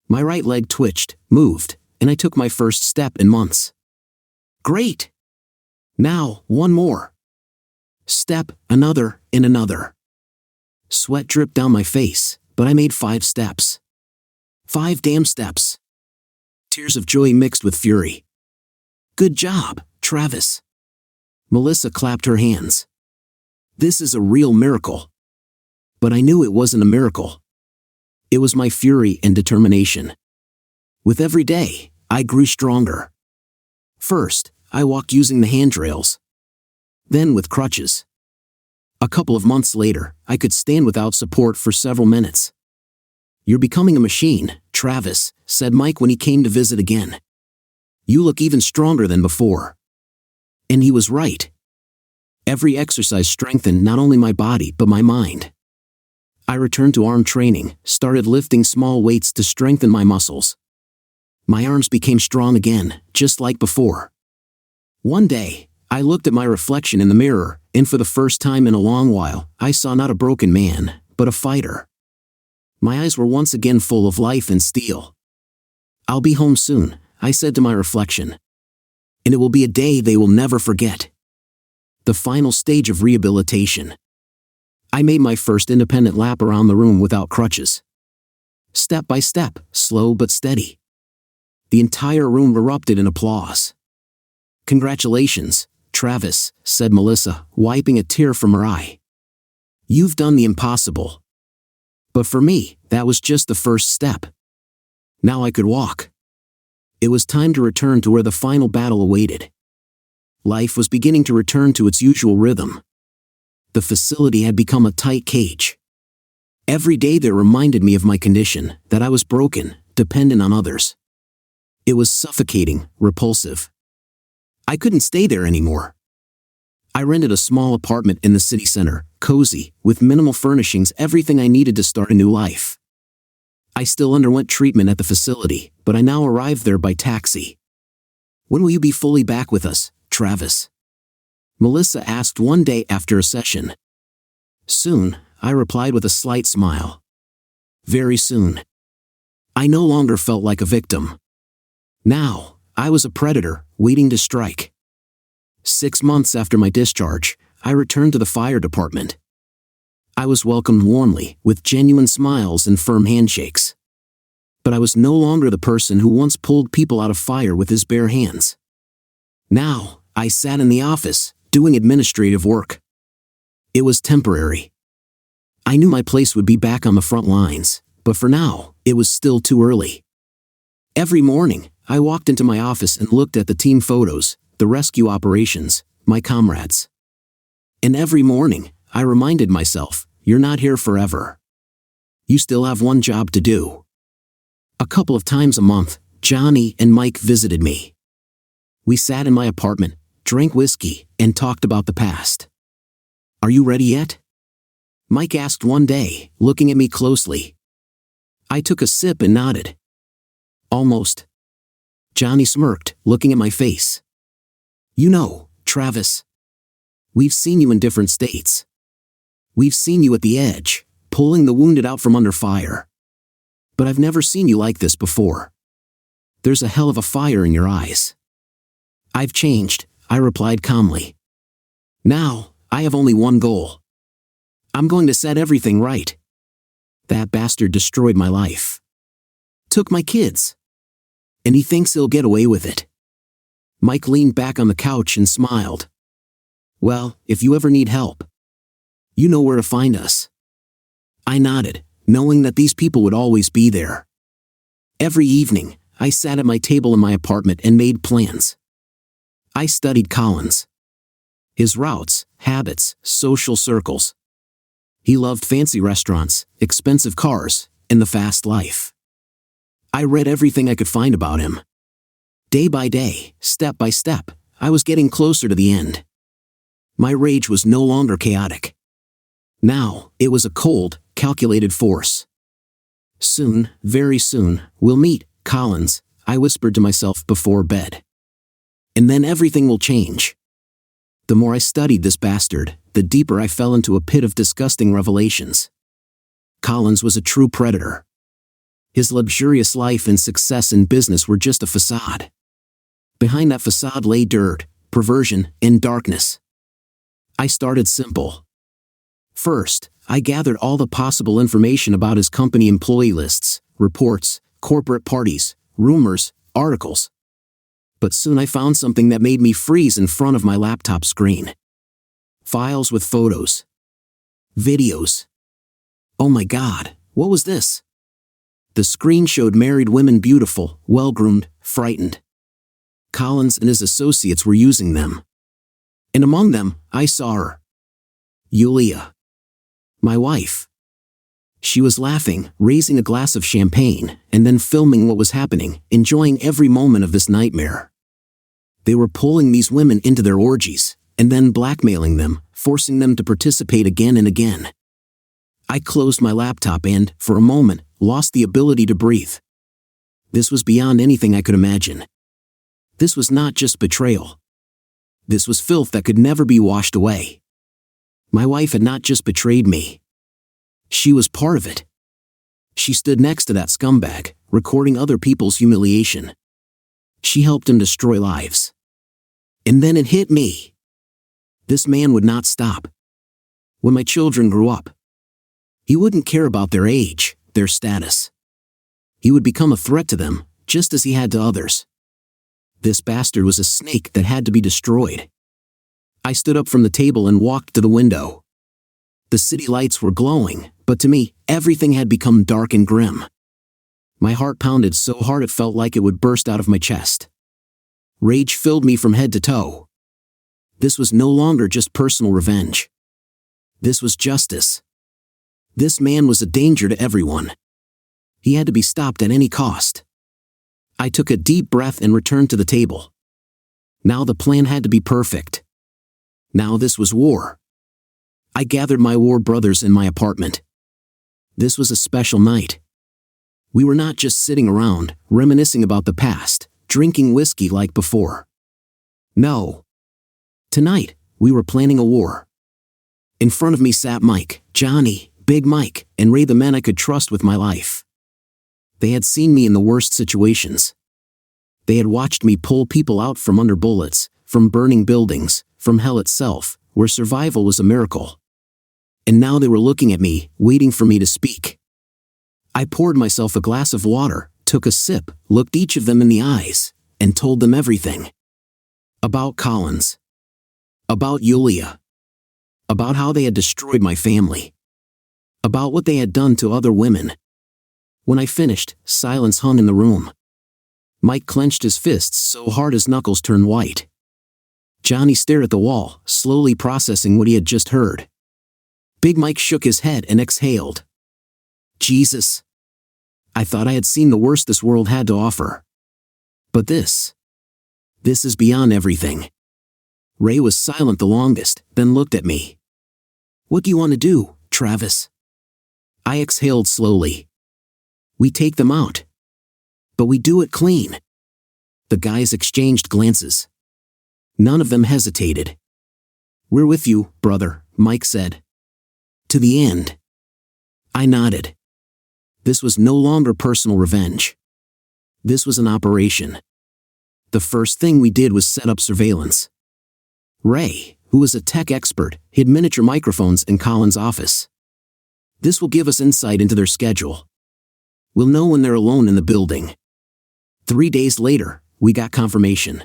My right leg twitched, moved, and I took my first step in months. Great! Now, one more. Step, another, and another. Sweat dripped down my face, but I made 5 steps. 5 damn steps. Tears of joy mixed with fury. Good job, Travis. Melissa clapped her hands. This is a real miracle. But I knew it wasn't a miracle. It was my fury and determination. With every day, I grew stronger. First, I walked using the handrails. Then with crutches. A couple of months later, I could stand without support for several minutes. You're becoming a machine, Travis, said Mike when he came to visit again. You look even stronger than before. And he was right. Every exercise strengthened not only my body but my mind. I returned to arm training, started lifting small weights to strengthen my muscles. My arms became strong again, just like before. One day, I looked at my reflection in the mirror, and for the first time in a long while, I saw not a broken man, but a fighter. My eyes were once again full of life and steel. I'll be home soon, I said to my reflection. And it will be a day they will never forget. The final stage of rehabilitation. I made my first independent lap around the room without crutches. Step by step, slow but steady. The entire room erupted in applause. Congratulations, Travis, said Melissa, wiping a tear from her eye. You've done the impossible. But for me, that was just the first step. Now I could walk. It was time to return to where the final battle awaited. Life was beginning to return to its usual rhythm. The facility had become a tight cage. Every day there reminded me of my condition, that I was broken, dependent on others. It was suffocating, repulsive. I couldn't stay there anymore. I rented a small apartment in the city center, cozy, with minimal furnishings, everything I needed to start a new life. I still underwent treatment at the facility, but I now arrived there by taxi. When will you be fully back with us, Travis? Melissa asked one day after a session. Soon, I replied with a slight smile. Very soon. I no longer felt like a victim. Now, I was a predator, waiting to strike. 6 months after my discharge, I returned to the fire department. I was welcomed warmly, with genuine smiles and firm handshakes. But I was no longer the person who once pulled people out of fire with his bare hands. Now, I sat in the office, doing administrative work. It was temporary. I knew my place would be back on the front lines, but for now, it was still too early. Every morning, I walked into my office and looked at the team photos, the rescue operations, my comrades. And every morning, I reminded myself, you're not here forever. You still have one job to do. A couple of times a month, Johnny and Mike visited me. We sat in my apartment, drank whiskey, and talked about the past. Are you ready yet? Mike asked one day, looking at me closely. I took a sip and nodded. Almost. Johnny smirked, looking at my face. You know, Travis. We've seen you in different states. We've seen you at the edge, pulling the wounded out from under fire. But I've never seen you like this before. There's a hell of a fire in your eyes. I've changed, I replied calmly. Now, I have only one goal. I'm going to set everything right. That bastard destroyed my life. Took my kids. And he thinks he'll get away with it. Mike leaned back on the couch and smiled. Well, if you ever need help, you know where to find us. I nodded, knowing that these people would always be there. Every evening, I sat at my table in my apartment and made plans. I studied Collins. His routes, habits, social circles. He loved fancy restaurants, expensive cars, and the fast life. I read everything I could find about him. Day by day, step by step, I was getting closer to the end. My rage was no longer chaotic. Now, it was a cold, calculated force. Soon, very soon, we'll meet, Collins, I whispered to myself before bed. And then everything will change. The more I studied this bastard, the deeper I fell into a pit of disgusting revelations. Collins was a true predator. His luxurious life and success in business were just a facade. Behind that facade lay dirt, perversion, and darkness. I started simple. First, I gathered all the possible information about his company employee lists, reports, corporate parties, rumors, articles. But soon I found something that made me freeze in front of my laptop screen. Files with photos. Videos. Oh my God, what was this? The screen showed married women beautiful, well-groomed, frightened. Collins and his associates were using them. And among them, I saw her. Yulia. My wife. She was laughing, raising a glass of champagne, and then filming what was happening, enjoying every moment of this nightmare. They were pulling these women into their orgies, and then blackmailing them, forcing them to participate again and again. I closed my laptop and, for a moment, lost the ability to breathe. This was beyond anything I could imagine. This was not just betrayal. This was filth that could never be washed away. My wife had not just betrayed me. She was part of it. She stood next to that scumbag, recording other people's humiliation. She helped him destroy lives. And then it hit me. This man would not stop. When my children grew up, he wouldn't care about their age, their status. He would become a threat to them, just as he had to others. This bastard was a snake that had to be destroyed. I stood up from the table and walked to the window. The city lights were glowing, but to me, everything had become dark and grim. My heart pounded so hard it felt like it would burst out of my chest. Rage filled me from head to toe. This was no longer just personal revenge. This was justice. This man was a danger to everyone. He had to be stopped at any cost. I took a deep breath and returned to the table. Now the plan had to be perfect. Now this was war. I gathered my war brothers in my apartment. This was a special night. We were not just sitting around, reminiscing about the past, drinking whiskey like before. No. Tonight, we were planning a war. In front of me sat Mike, Johnny, Big Mike, and Ray, the men I could trust with my life. They had seen me in the worst situations. They had watched me pull people out from under bullets, from burning buildings, from hell itself, where survival was a miracle. And now they were looking at me, waiting for me to speak. I poured myself a glass of water, took a sip, looked each of them in the eyes, and told them everything. About Collins. About Yulia. About how they had destroyed my family. About what they had done to other women. When I finished, silence hung in the room. Mike clenched his fists so hard his knuckles turned white. Johnny stared at the wall, slowly processing what he had just heard. Big Mike shook his head and exhaled. Jesus. I thought I had seen the worst this world had to offer. But this is beyond everything. Ray was silent the longest, then looked at me. What do you want to do, Travis? I exhaled slowly. We take them out. But we do it clean. The guys exchanged glances. None of them hesitated. We're with you, brother, Mike said. To the end. I nodded. This was no longer personal revenge. This was an operation. The first thing we did was set up surveillance. Ray, who was a tech expert, hid miniature microphones in Colin's office. This will give us insight into their schedule. We'll know when they're alone in the building. 3 days later, we got confirmation.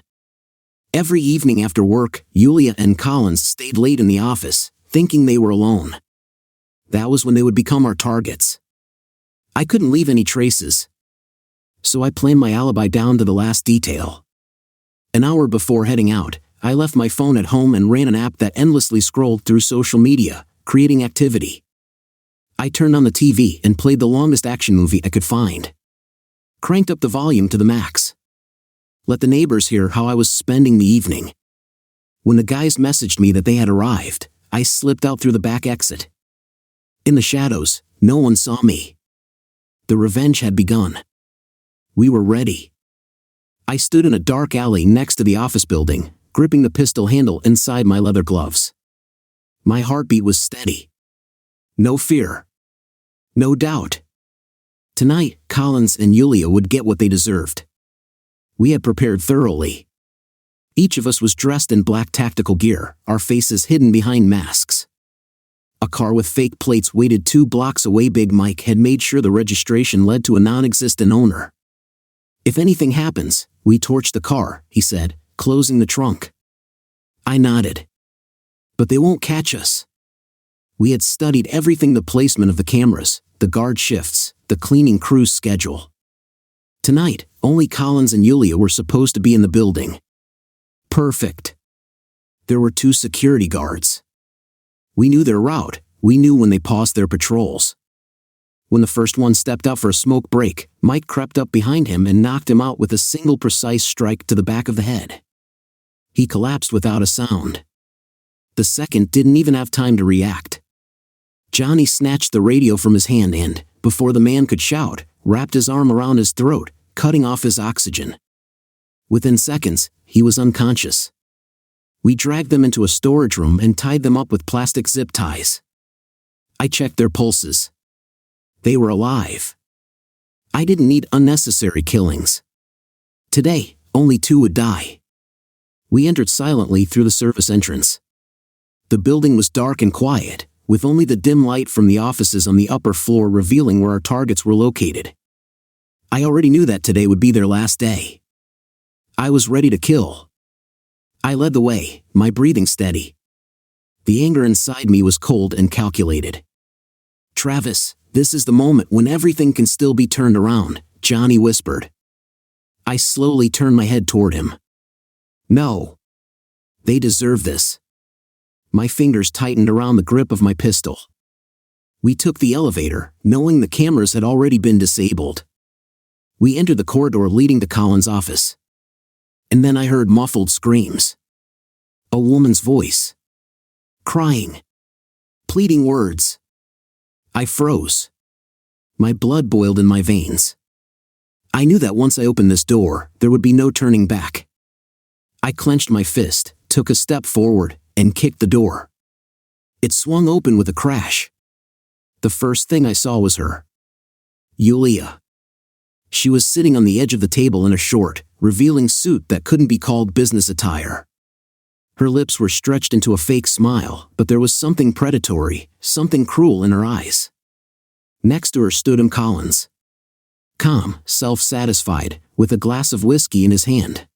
Every evening after work, Yulia and Collins stayed late in the office, thinking they were alone. That was when they would become our targets. I couldn't leave any traces. So I planned my alibi down to the last detail. An hour before heading out, I left my phone at home and ran an app that endlessly scrolled through social media, creating activity. I turned on the TV and played the longest action movie I could find. Cranked up the volume to the max. Let the neighbors hear how I was spending the evening. When the guys messaged me that they had arrived, I slipped out through the back exit. In the shadows, no one saw me. The revenge had begun. We were ready. I stood in a dark alley next to the office building, gripping the pistol handle inside my leather gloves. My heartbeat was steady. No fear. No doubt. Tonight, Collins and Yulia would get what they deserved. We had prepared thoroughly. Each of us was dressed in black tactical gear, our faces hidden behind masks. A car with fake plates waited 2 blocks away. Big Mike had made sure the registration led to a non-existent owner. If anything happens, we torch the car, he said, closing the trunk. I nodded. But they won't catch us. We had studied everything: the placement of the cameras, the guard shifts, the cleaning crew's schedule. Tonight, only Collins and Yulia were supposed to be in the building. Perfect. There were 2 security guards. We knew their route. We knew when they paused their patrols. When the first one stepped out for a smoke break, Mike crept up behind him and knocked him out with a single precise strike to the back of the head. He collapsed without a sound. The second didn't even have time to react. Johnny snatched the radio from his hand and, before the man could shout, wrapped his arm around his throat, cutting off his oxygen. Within seconds, he was unconscious. We dragged them into a storage room and tied them up with plastic zip ties. I checked their pulses. They were alive. I didn't need unnecessary killings. Today, only 2 would die. We entered silently through the service entrance. The building was dark and quiet, with only the dim light from the offices on the upper floor revealing where our targets were located. I already knew that today would be their last day. I was ready to kill. I led the way, my breathing steady. The anger inside me was cold and calculated. Travis, this is the moment when everything can still be turned around, Johnny whispered. I slowly turned my head toward him. No. They deserve this. My fingers tightened around the grip of my pistol. We took the elevator, knowing the cameras had already been disabled. We entered the corridor leading to Colin's office. And then I heard muffled screams. A woman's voice. Crying. Pleading words. I froze. My blood boiled in my veins. I knew that once I opened this door, there would be no turning back. I clenched my fist, took a step forward, and kicked the door. It swung open with a crash. The first thing I saw was her. Yulia. She was sitting on the edge of the table in a short, revealing suit that couldn't be called business attire. Her lips were stretched into a fake smile, but there was something predatory, something cruel in her eyes. Next to her stood Collins. Calm, self-satisfied, with a glass of whiskey in his hand.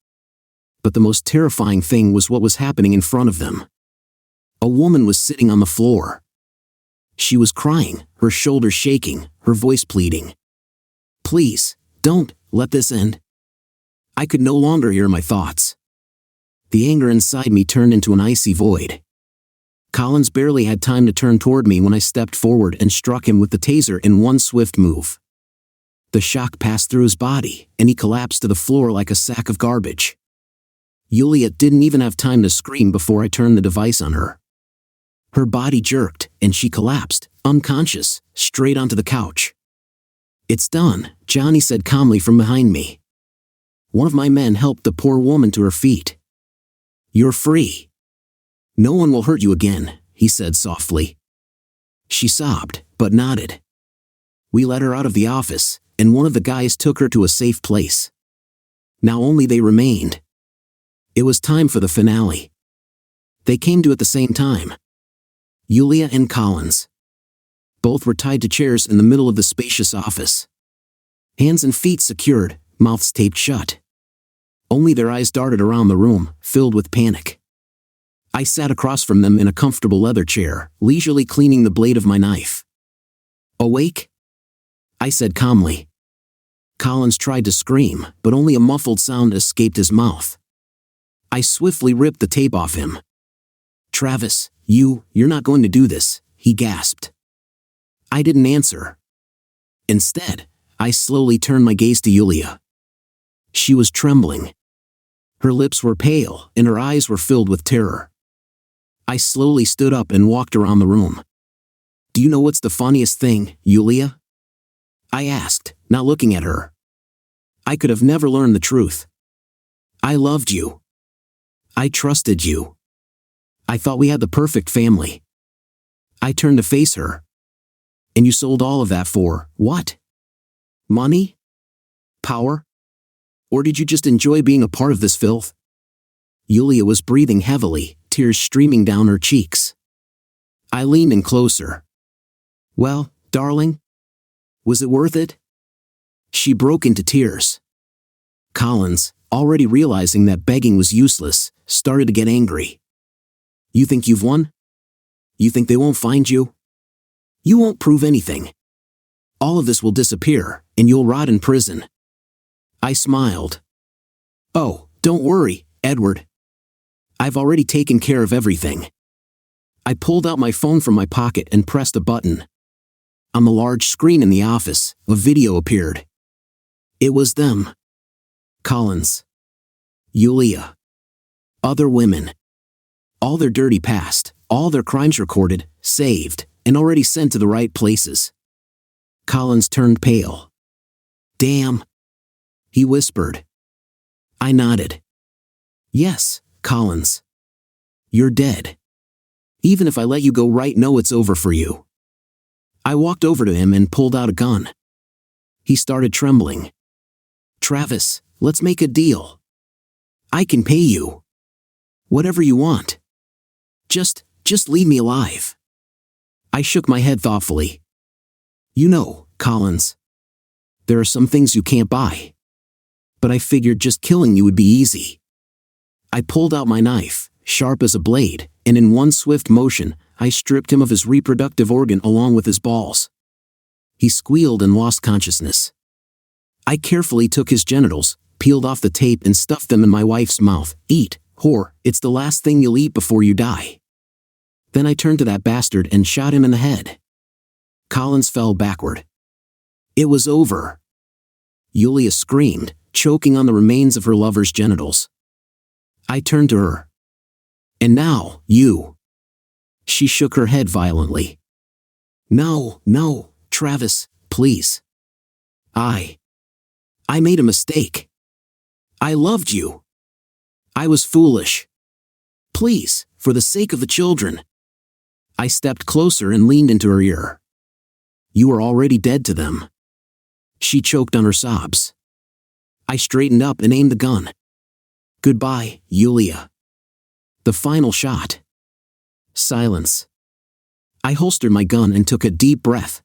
But the most terrifying thing was what was happening in front of them. A woman was sitting on the floor. She was crying, her shoulders shaking, her voice pleading. Please, don't let this end. I could no longer hear my thoughts. The anger inside me turned into an icy void. Collins barely had time to turn toward me when I stepped forward and struck him with the taser in one swift move. The shock passed through his body, and he collapsed to the floor like a sack of garbage. Yulia didn't even have time to scream before I turned the device on her. Her body jerked, and she collapsed, unconscious, straight onto the couch. "It's done," Johnny said calmly from behind me. One of my men helped the poor woman to her feet. "You're free. No one will hurt you again," he said softly. She sobbed, but nodded. We let her out of the office, and one of the guys took her to a safe place. Now only they remained. It was time for the finale. They came to at the same time. Yulia and Collins. Both were tied to chairs in the middle of the spacious office. Hands and feet secured, mouths taped shut. Only their eyes darted around the room, filled with panic. I sat across from them in a comfortable leather chair, leisurely cleaning the blade of my knife. "Awake?" I said calmly. Collins tried to scream, but only a muffled sound escaped his mouth. I swiftly ripped the tape off him. "Travis, you're not going to do this," he gasped. I didn't answer. Instead, I slowly turned my gaze to Yulia. She was trembling. Her lips were pale, and her eyes were filled with terror. I slowly stood up and walked around the room. "Do you know what's the funniest thing, Yulia?" I asked, not looking at her. I could have never learned the truth. I loved you. I trusted you. I thought we had the perfect family. I turned to face her. "And you sold all of that for, what? Money? Power? Or did you just enjoy being a part of this filth?" Yulia was breathing heavily, tears streaming down her cheeks. I leaned in closer. "Well, darling? Was it worth it?" She broke into tears. Collins, already realizing that begging was useless, started to get angry. "You think you've won? You think they won't find you? You won't prove anything. All of this will disappear, and you'll rot in prison." I smiled. "Oh, don't worry, Edward. I've already taken care of everything." I pulled out my phone from my pocket and pressed a button. On the large screen in the office, a video appeared. It was them. Collins. Yulia. Other women. All their dirty past, all their crimes recorded, saved, and already sent to the right places. Collins turned pale. "Damn," he whispered. I nodded. "Yes, Collins. You're dead. Even if I let you go right now, it's over for you." I walked over to him and pulled out a gun. He started trembling. "Travis, let's make a deal. I can pay you. Whatever you want. Just leave me alive." I shook my head thoughtfully. "You know, Collins, there are some things you can't buy. But I figured just killing you would be easy." I pulled out my knife, sharp as a blade, and in one swift motion, I stripped him of his reproductive organ along with his balls. He squealed and lost consciousness. I carefully took his genitals, peeled off the tape and stuffed them in my wife's mouth. "Eat, whore, it's the last thing you'll eat before you die." Then I turned to that bastard and shot him in the head. Collins fell backward. It was over. Yulia screamed, choking on the remains of her lover's genitals. I turned to her. "And now, you." She shook her head violently. No, Travis, please. I made a mistake. I loved you. I was foolish. Please, for the sake of the children." I stepped closer and leaned into her ear. "You are already dead to them." She choked on her sobs. I straightened up and aimed the gun. "Goodbye, Yulia." The final shot. Silence. I holstered my gun and took a deep breath.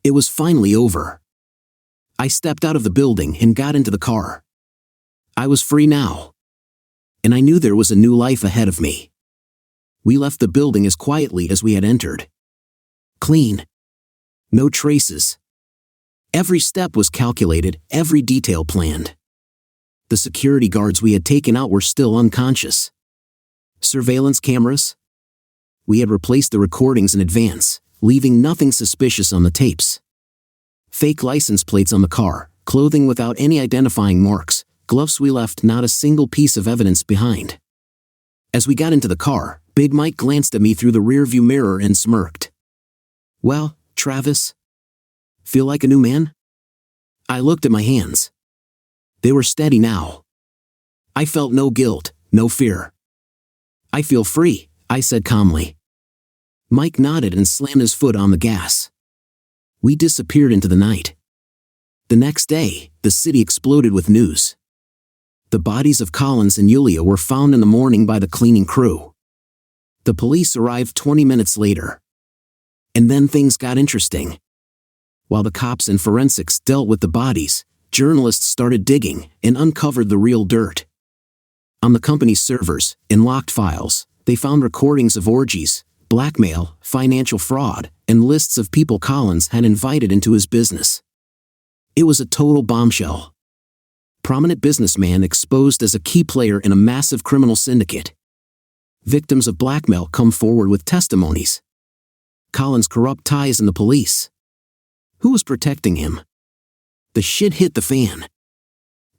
It was finally over. I stepped out of the building and got into the car. I was free now. And I knew there was a new life ahead of me. We left the building as quietly as we had entered. Clean. No traces. Every step was calculated, every detail planned. The security guards we had taken out were still unconscious. Surveillance cameras? We had replaced the recordings in advance, leaving nothing suspicious on the tapes. Fake license plates on the car, clothing without any identifying marks, gloves. We left not a single piece of evidence behind. As we got into the car, Big Mike glanced at me through the rearview mirror and smirked. "Well, Travis? Feel like a new man?" I looked at my hands. They were steady now. I felt no guilt, no fear. "I feel free," I said calmly. Mike nodded and slammed his foot on the gas. We disappeared into the night. The next day, the city exploded with news. The bodies of Collins and Yulia were found in the morning by the cleaning crew. The police arrived 20 minutes later. And then things got interesting. While the cops and forensics dealt with the bodies, journalists started digging and uncovered the real dirt. On the company's servers, in locked files, they found recordings of orgies, blackmail, financial fraud, and lists of people Collins had invited into his business. It was a total bombshell. Prominent businessman exposed as a key player in a massive criminal syndicate. Victims of blackmail come forward with testimonies. Collins' corrupt ties in the police. Who was protecting him? The shit hit the fan.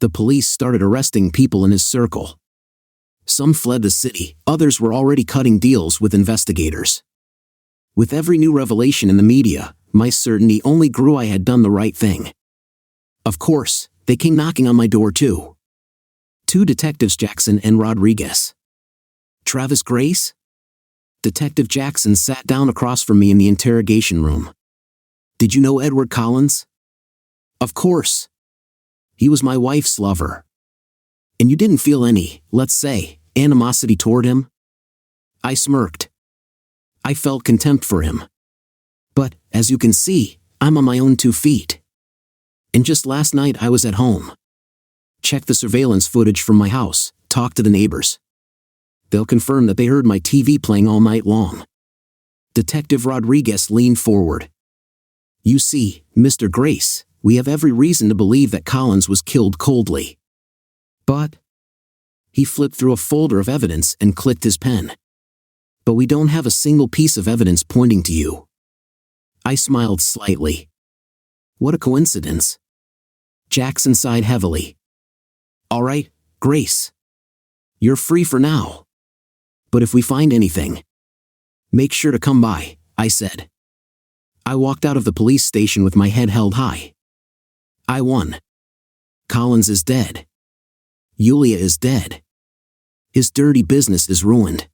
The police started arresting people in his circle. Some fled the city, others were already cutting deals with investigators. With every new revelation in the media, my certainty only grew I had done the right thing. Of course, they came knocking on my door too. 2 detectives, Jackson and Rodriguez. "Travis Grace?" Detective Jackson sat down across from me in the interrogation room. "Did you know Edward Collins?" "Of course. He was my wife's lover." "And you didn't feel any, let's say, animosity toward him?" I smirked. I felt contempt for him. But, as you can see, I'm on my own 2 feet. And just last night I was at home. Check the surveillance footage from my house, talk to the neighbors. They'll confirm that they heard my TV playing all night long. Detective Rodriguez leaned forward. "You see, Mr. Grace, we have every reason to believe that Collins was killed coldly. But..." He flipped through a folder of evidence and clicked his pen. "But we don't have a single piece of evidence pointing to you." I smiled slightly. What a coincidence. Jackson sighed heavily. "All right, Grace. You're free for now. But if we find anything, make sure to come by," I said. I walked out of the police station with my head held high. I won. Collins is dead. Yulia is dead. His dirty business is ruined.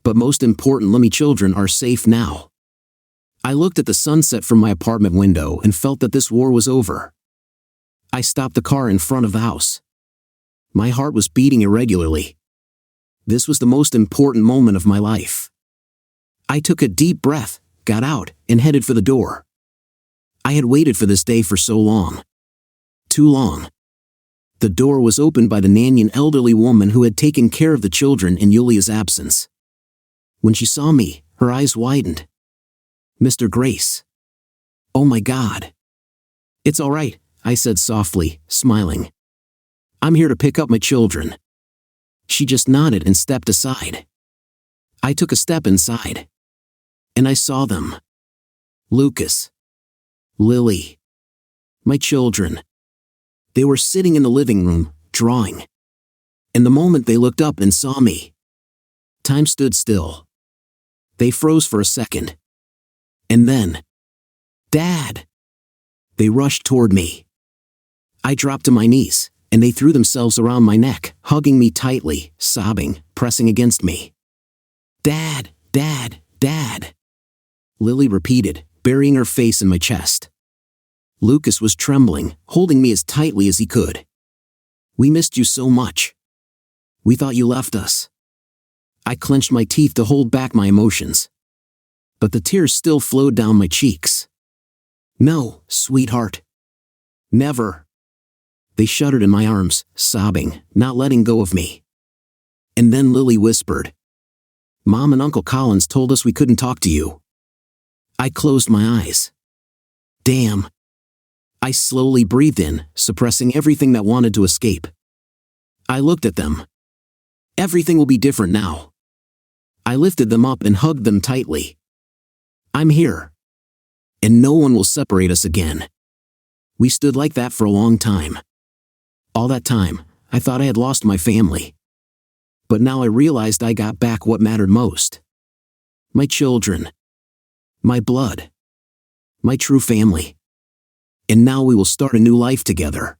But most importantly, my children are safe now. I looked at the sunset from my apartment window and felt that this war was over. I stopped the car in front of the house. My heart was beating irregularly. This was the most important moment of my life. I took a deep breath, got out, and headed for the door. I had waited for this day for so long. Too long. The door was opened by the nanny, an elderly woman who had taken care of the children in Yulia's absence. When she saw me, her eyes widened. "Mr. Grace." "Oh my God." "It's all right," I said softly, smiling. "I'm here to pick up my children." She just nodded and stepped aside. I took a step inside. And I saw them. Lucas. Lily. My children. They were sitting in the living room, drawing. And the moment they looked up and saw me, time stood still. They froze for a second. And then, "Dad!" They rushed toward me. I dropped to my knees, and they threw themselves around my neck, hugging me tightly, sobbing, pressing against me. "Dad, Dad, Dad!" Lily repeated, burying her face in my chest. Lucas was trembling, holding me as tightly as he could. "We missed you so much. We thought you left us." I clenched my teeth to hold back my emotions. But the tears still flowed down my cheeks. "No, sweetheart. Never." They shuddered in my arms, sobbing, not letting go of me. And then Lily whispered, "Mom and Uncle Collins told us we couldn't talk to you." I closed my eyes. Damn. I slowly breathed in, suppressing everything that wanted to escape. I looked at them. Everything will be different now. I lifted them up and hugged them tightly. I'm here. And no one will separate us again. We stood like that for a long time. All that time, I thought I had lost my family. But now I realized I got back what mattered most. My children. My blood. My true family. And now we will start a new life together.